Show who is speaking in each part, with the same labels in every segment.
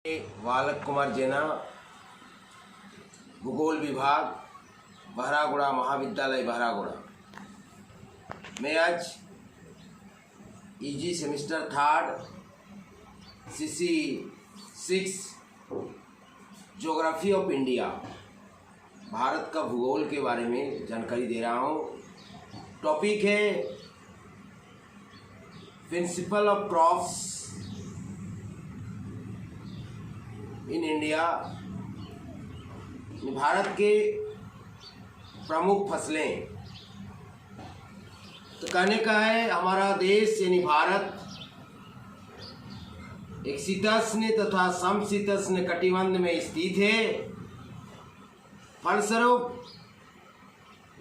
Speaker 1: बालक कुमार जेना, भूगोल विभाग, बहरागोड़ा महाविद्यालय बहरागोड़ा मैं आज easy semester 3 CC 6 geography of India Bharat का भूगोल के बारे में जानकारी दे रहा हूँ। टॉपिक है principle of crops in India. Bharat के प्रमुख फसलें, तो कहने का है हमारा देश यानी भारत एक शीतोष्ण तथा समशीतोष्ण कटिबंध में स्थित है। फलस्वरूप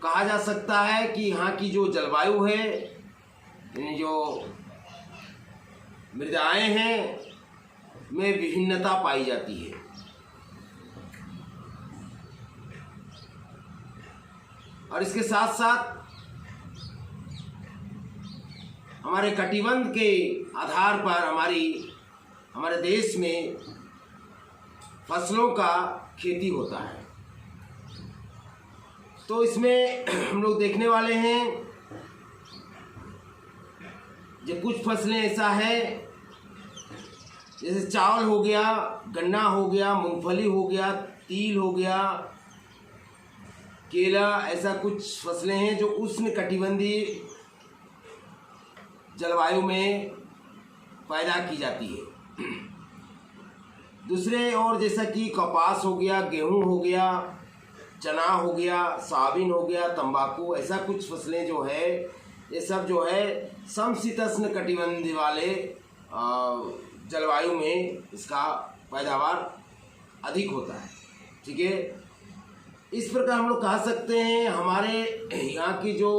Speaker 1: कहा जा सकता है कि यहाँ की जो जलवायु है यानी जो मृदाएं हैं में विभिन्नता पाई जाती है। और इसके साथ साथ हमारे कटिबंध के आधार पर हमारे देश में फसलों का खेती होता है। तो इसमें हम लोग देखने वाले हैं जो कुछ फसलें ऐसा है जैसे चावल हो गया, गन्ना हो गया, मूंगफली हो गया, तिल हो गया, केला, ऐसा कुछ फसलें हैं जो उष्ण कटिबंधीय जलवायु में पैदा की जाती है। दूसरे और जैसा कि कपास हो गया, गेहूं हो गया, चना हो गया, सोयाबीन हो गया, तंबाकू, ऐसा कुछ फसलें जो है ये सब जो है समशीतोष्ण कटिबंध वाले जलवायु में इसका पैदावार अधिक होता है। ठीक है, इस प्रकार हम लोग कह सकते हैं हमारे यहाँ की जो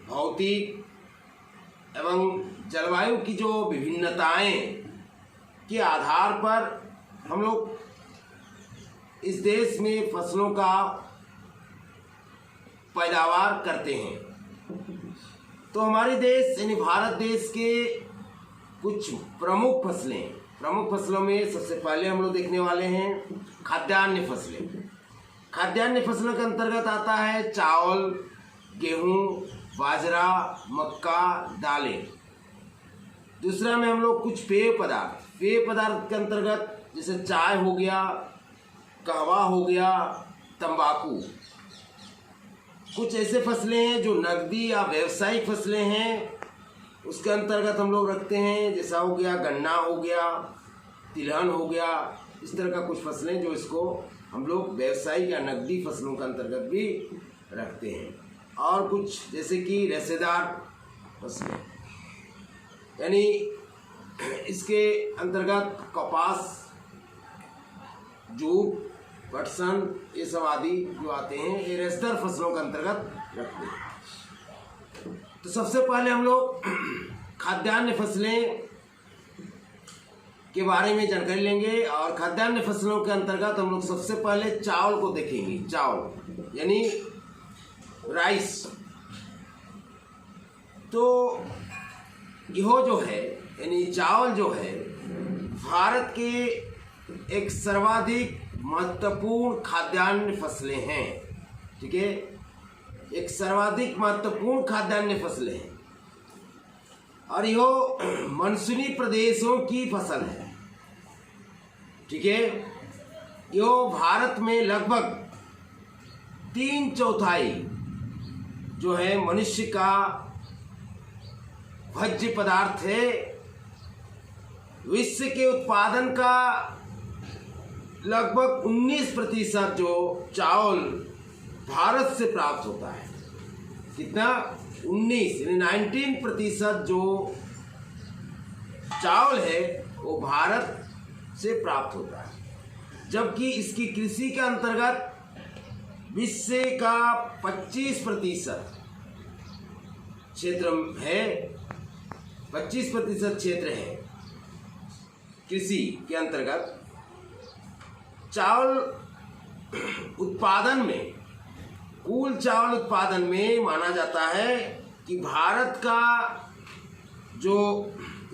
Speaker 1: भौतिक एवं जलवायु की जो विभिन्नताएं के आधार पर हम लोग इस देश में फसलों का पैदावार करते हैं। तो हमारे देश यानी भारत देश के कुछ प्रमुख फसलों में सबसे पहले हम लोग देखने वाले हैं खाद्यान्न फसलें। खाद्यान्न फसलों के अंतर्गत आता है चावल, गेहूं, बाजरा, मक्का, दालें। दूसरा में हम लोग कुछ पेय पदार्थ के अंतर्गत जैसे चाय हो गया, कहवा हो गया, तंबाकू। कुछ ऐसे फसलें हैं जो नकदी या व्यावसायिक फसलें हैं, उसके अंतर्गत हम लोग रखते हैं जैसा हो गया गन्ना हो गया, तिलहन हो गया, इस तरह का कुछ फसलें जो इसको हम लोग व्यावसायिक या नकदी फसलों के अंतर्गत भी रखते हैं। और कुछ जैसे कि रेशेदार फसलें यानी इसके अंतर्गत कपास, जूट, पटसन, ये सब आदि जो आते हैं ये रेशेदार फसलों के अंतर्गत रखते हैं। तो सबसे पहले हम लोग खाद्यान्न फसलें के बारे में जानकारी लेंगे। और खाद्यान्न फसलों के अंतर्गत हम लोग सबसे पहले चावल को देखेंगे। चावल यानी राइस। तो यह जो है यानी चावल जो है भारत के एक सर्वाधिक महत्वपूर्ण खाद्यान्न फसलें हैं। ठीक है, एक सर्वाधिक महत्वपूर्ण खाद्यान्न फसलें हैं और यह मानसूनी प्रदेशों की फसल है। ठीक है, यह भारत में लगभग 3/4 जो है मनुष्य का भोज्य पदार्थ है। विश्व के उत्पादन का लगभग 19% जो चावल भारत से प्राप्त होता है। कितना? 19% जो चावल है वो भारत से प्राप्त होता है। जबकि इसकी कृषि के अंतर्गत विश्व का 25% क्षेत्र है, 25% क्षेत्र है कृषि के अंतर्गत। चावल उत्पादन में, कुल चावल उत्पादन में माना जाता है कि भारत का जो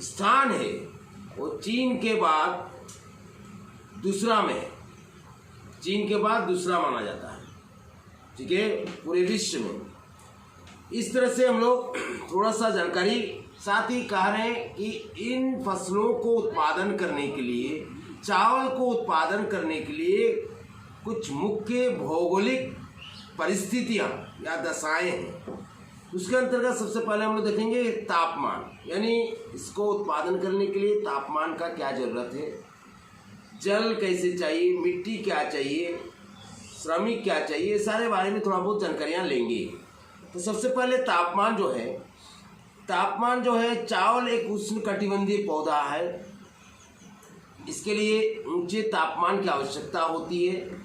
Speaker 1: स्थान है वो चीन के बाद दूसरा में है, चीन के बाद दूसरा माना जाता है, ठीक है, पूरे विश्व में। इस तरह से हम लोग थोड़ा सा जानकारी साथ ही कह रहे हैं कि इन फसलों को उत्पादन करने के लिए, चावल को उत्पादन करने के लिए कुछ मुख्य भौगोलिक परिस्थितियां या दशाएं हैं। उसके अंतर्गत सबसे पहले हम लोग देखेंगे तापमान, यानी इसको उत्पादन करने के लिए तापमान का क्या ज़रूरत है, जल कैसे चाहिए, मिट्टी क्या चाहिए, श्रमिक क्या चाहिए, सारे बारे में थोड़ा बहुत जानकारियाँ लेंगे। तो सबसे पहले तापमान जो है, चावल एक उष्णकटिबंधीय पौधा है, इसके लिए ऊंचे तापमान की आवश्यकता होती है।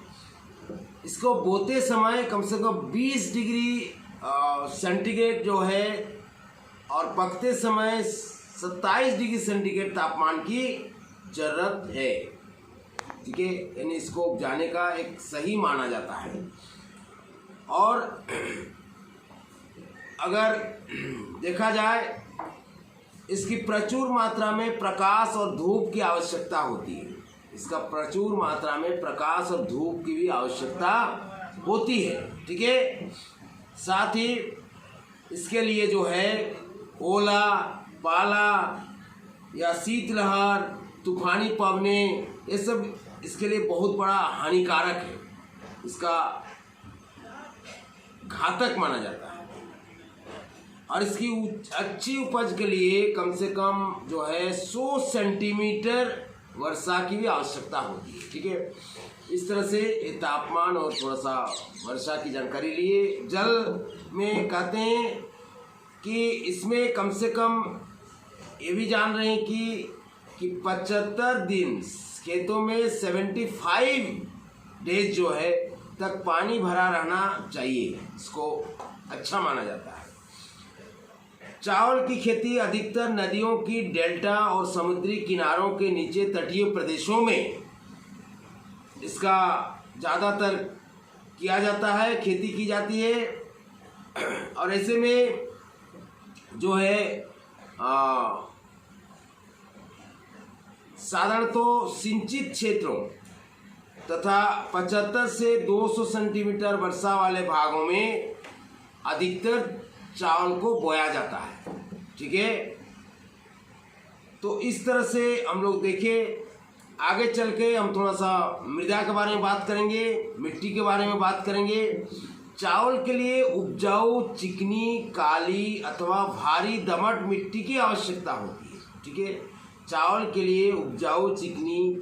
Speaker 1: इसको बोते समय कम से कम 20 डिग्री सेंटीग्रेड जो है और पकते समय 27 डिग्री सेंटीग्रेड तापमान की जरूरत है, ठीक है, यानी इसको उपजाने का एक सही माना जाता है। और अगर देखा जाए, इसकी प्रचुर मात्रा में प्रकाश और धूप की आवश्यकता होती है, इसका प्रचुर मात्रा में प्रकाश और धूप की भी आवश्यकता होती है, ठीक है। साथ ही इसके लिए जो है ओला, पाला या शीतलहर, तूफानी पवने, ये सब इसके लिए बहुत बड़ा हानिकारक है, इसका घातक माना जाता है। और इसकी अच्छी उपज के लिए कम से कम जो है 100 सेंटीमीटर वर्षा की भी आवश्यकता होती है, ठीक है। इस तरह से ये तापमान और थोड़ा सा वर्षा की जानकारी लिए। जल में कहते हैं कि इसमें कम से कम ये भी जान रहे हैं कि 75 दिन खेतों में 75 डेज जो है तक पानी भरा रहना चाहिए, इसको अच्छा माना जाता है। चावल की खेती अधिकतर नदियों की डेल्टा और समुद्री किनारों के नीचे तटीय प्रदेशों में इसका ज़्यादातर किया जाता है, खेती की जाती है। और ऐसे में जो है साधारणतः सिंचित क्षेत्रों तथा 75 से 200 सेंटीमीटर वर्षा वाले भागों में अधिकतर चावल को बोया जाता है, ठीक है। तो इस तरह से हम लोग देखें। आगे चल के हम थोड़ा सा मृदा के बारे में बात करेंगे, मिट्टी के बारे में बात करेंगे। चावल के लिए उपजाऊ चिकनी, काली अथवा भारी दमट मिट्टी की आवश्यकता होती है, ठीक है। चावल के लिए उपजाऊ चिकनी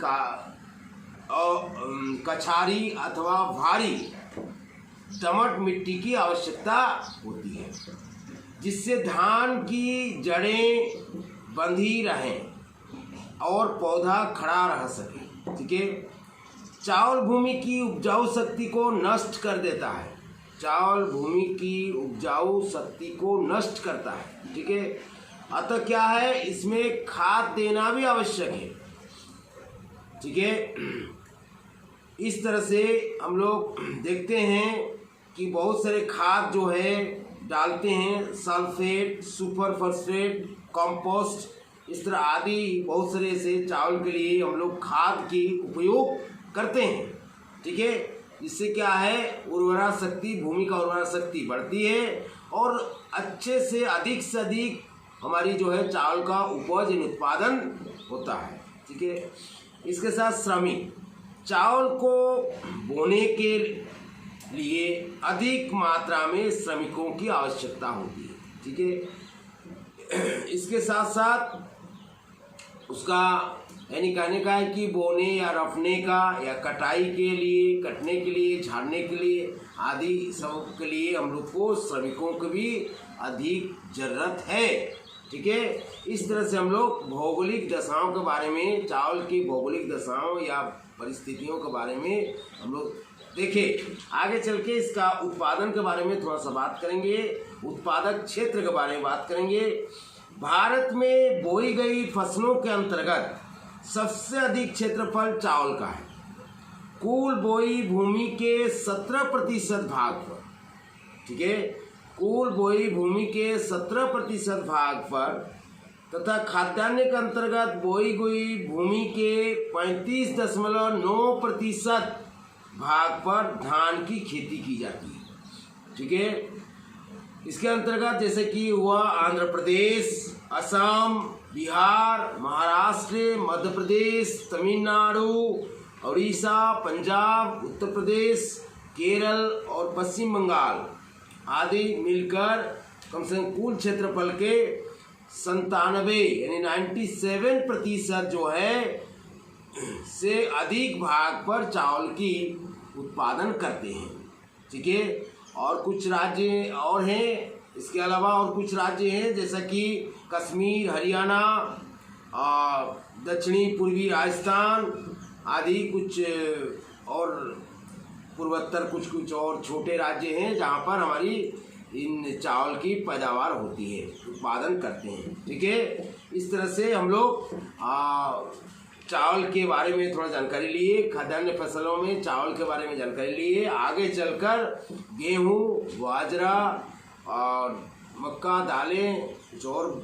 Speaker 1: कछारी अथवा भारी दमट मिट्टी की आवश्यकता होती है, जिससे धान की जड़ें बंधी रहें और पौधा खड़ा रह सके, ठीक है। चावल भूमि की उपजाऊ शक्ति को नष्ट कर देता है, चावल भूमि की उपजाऊ शक्ति को नष्ट करता है, ठीक है। अतः क्या है, इसमें खाद देना भी आवश्यक है, ठीक है। इस तरह से हम लोग देखते हैं कि बहुत सारे खाद जो है डालते हैं, सल्फेट, सुपर फॉस्फेट, कंपोस्ट, इस तरह आदि बहुत सारे से चावल के लिए हम लोग खाद की उपयोग करते हैं, ठीक है। इससे क्या है, उर्वरा शक्ति, भूमि का उर्वरा शक्ति बढ़ती है और अच्छे से अधिक हमारी जो है चावल का उपज उत्पादन होता है, ठीक है। इसके साथ श्रमिक, चावल को बोने के लिए अधिक मात्रा में श्रमिकों की आवश्यकता होती है, ठीक है। इसके साथ साथ उसका यानी कहने का है कि बोने या रफने का या कटाई के लिए, कटने के लिए, झाड़ने के लिए आदि सब के लिए हम लोग को श्रमिकों की भी अधिक ज़रूरत है, ठीक है। इस तरह से हम लोग भौगोलिक दशाओं के बारे में, चावल की भौगोलिक दशाओं या परिस्थितियों के बारे में हम लोग देखें। आगे चल के इसका उत्पादन के बारे में थोड़ा सा बात करेंगे, उत्पादक क्षेत्र के बारे में बात करेंगे। भारत में बोई गई फसलों के अंतर्गत सबसे अधिक क्षेत्रफल चावल का है। कुल बोई भूमि के 17% भाग पर, ठीक है, कुल बोई भूमि के 17% भाग पर तथा खाद्यान्न के अंतर्गत बोई गई भूमि के 35.9% भाग पर धान की खेती की जाती है। ठीक है, इसके अंतर्गत जैसे कि हुआ आंध्र प्रदेश, असम, बिहार, महाराष्ट्र, मध्य प्रदेश, तमिलनाडु, उड़ीसा, पंजाब, उत्तर प्रदेश, केरल और पश्चिम बंगाल आदि मिलकर कम से कम कुल क्षेत्रफल के 97 यानी 97% जो है से अधिक भाग पर चावल की उत्पादन करते हैं। ठीक है, और कुछ राज्य और हैं, इसके अलावा और कुछ राज्य हैं जैसा कि कश्मीर, हरियाणा, दक्षिणी पूर्वी राजस्थान आदि कुछ और पूर्वोत्तर कुछ और छोटे राज्य हैं जहाँ पर हमारी इन चावल की पैदावार होती है, उत्पादन करते हैं। ठीक है, इस तरह से हम लोग चावल के बारे में थोड़ा जानकारी लिए, खाद्यान्न फसलों में चावल के बारे में जानकारी लिए। आगे चलकर गेहूँ, बाजरा और मक्का, दालें, जौर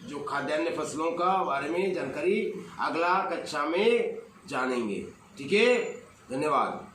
Speaker 1: जो खाद्यान्न फसलों का बारे में जानकारी अगला कक्षा में जानेंगे। ठीक है, धन्यवाद।